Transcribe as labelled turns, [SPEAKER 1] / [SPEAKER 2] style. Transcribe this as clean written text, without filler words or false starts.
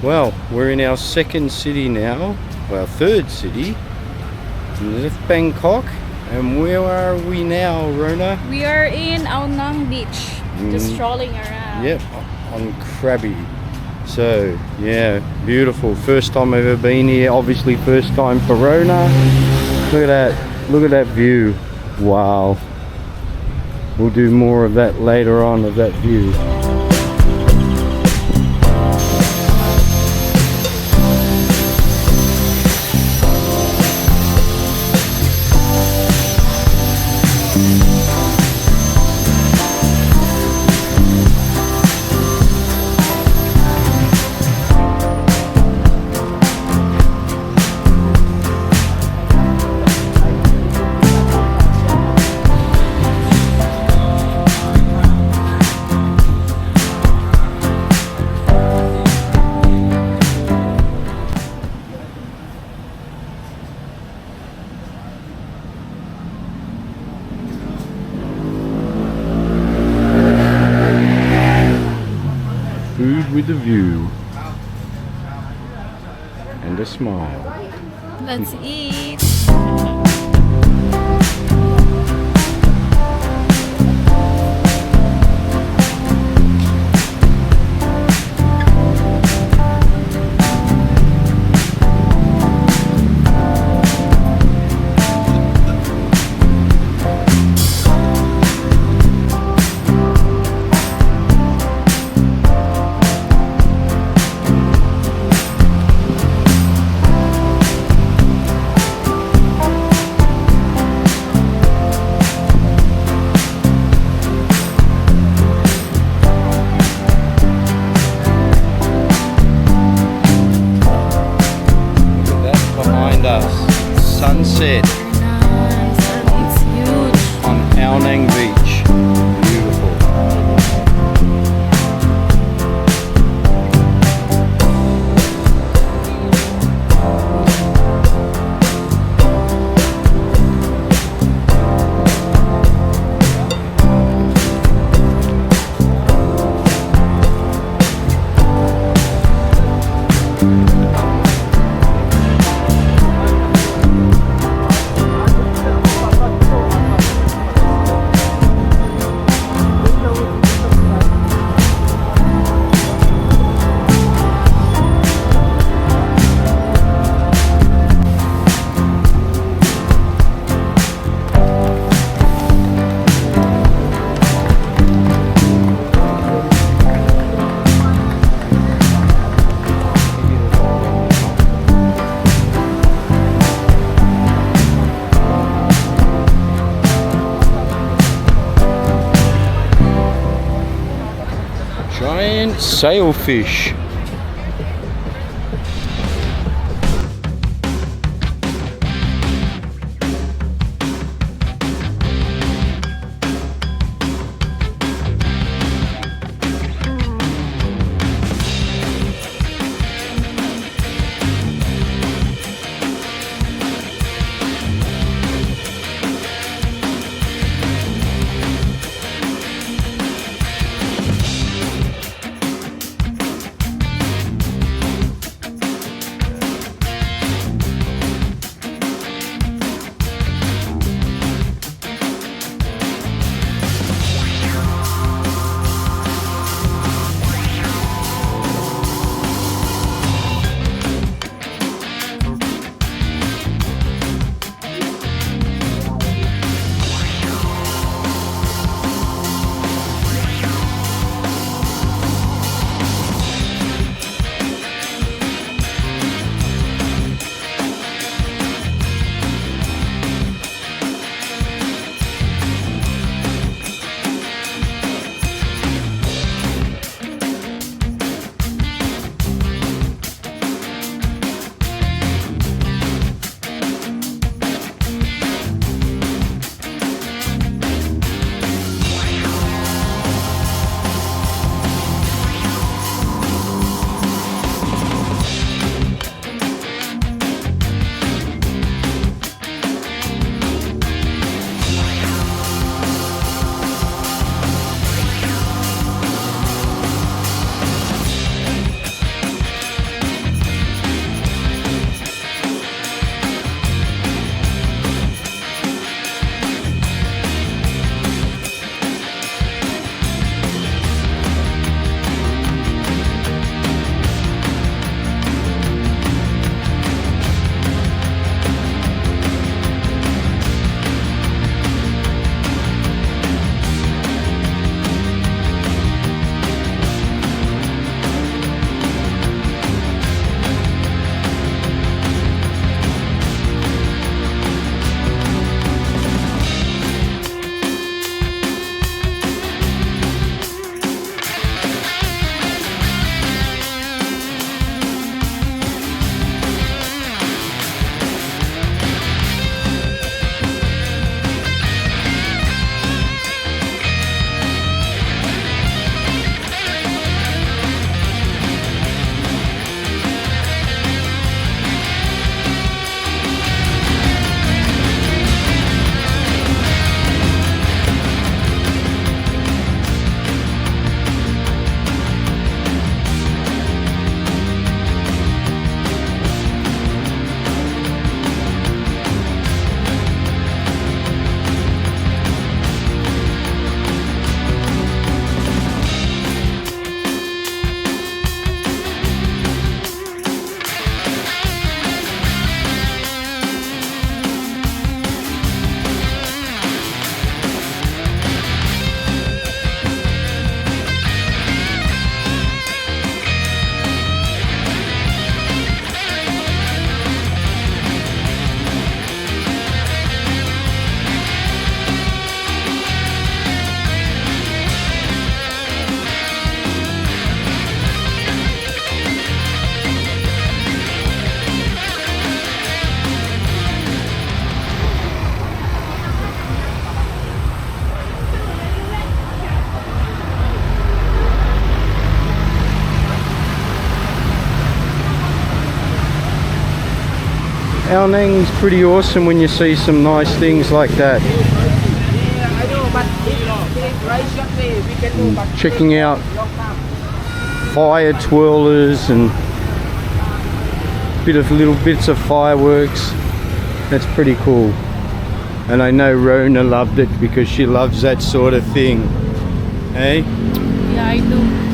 [SPEAKER 1] Well, we're in our second city now, our third city. Left Bangkok. And where are we now, Rona?
[SPEAKER 2] We are in Aonang Beach, just strolling around.
[SPEAKER 1] Yep, on Krabi. So, yeah, beautiful. First time I've ever been here. Obviously, first time for Rona. Look at that. Look at that view. Wow. We'll do more of that later on, of that view. Food with a view and a smile.
[SPEAKER 2] Let's eat.
[SPEAKER 1] Sunset on Aonang Beach. Beautiful. Giant sailfish. Nang's pretty awesome when you see some nice things like that.
[SPEAKER 3] I know, but if rice we can do, but
[SPEAKER 1] Checking out
[SPEAKER 3] long time.
[SPEAKER 1] fire twirlers and little bits of fireworks. That's pretty cool. And I know Rona loved it because she loves that sort of thing. Hey?
[SPEAKER 2] Yeah, I do.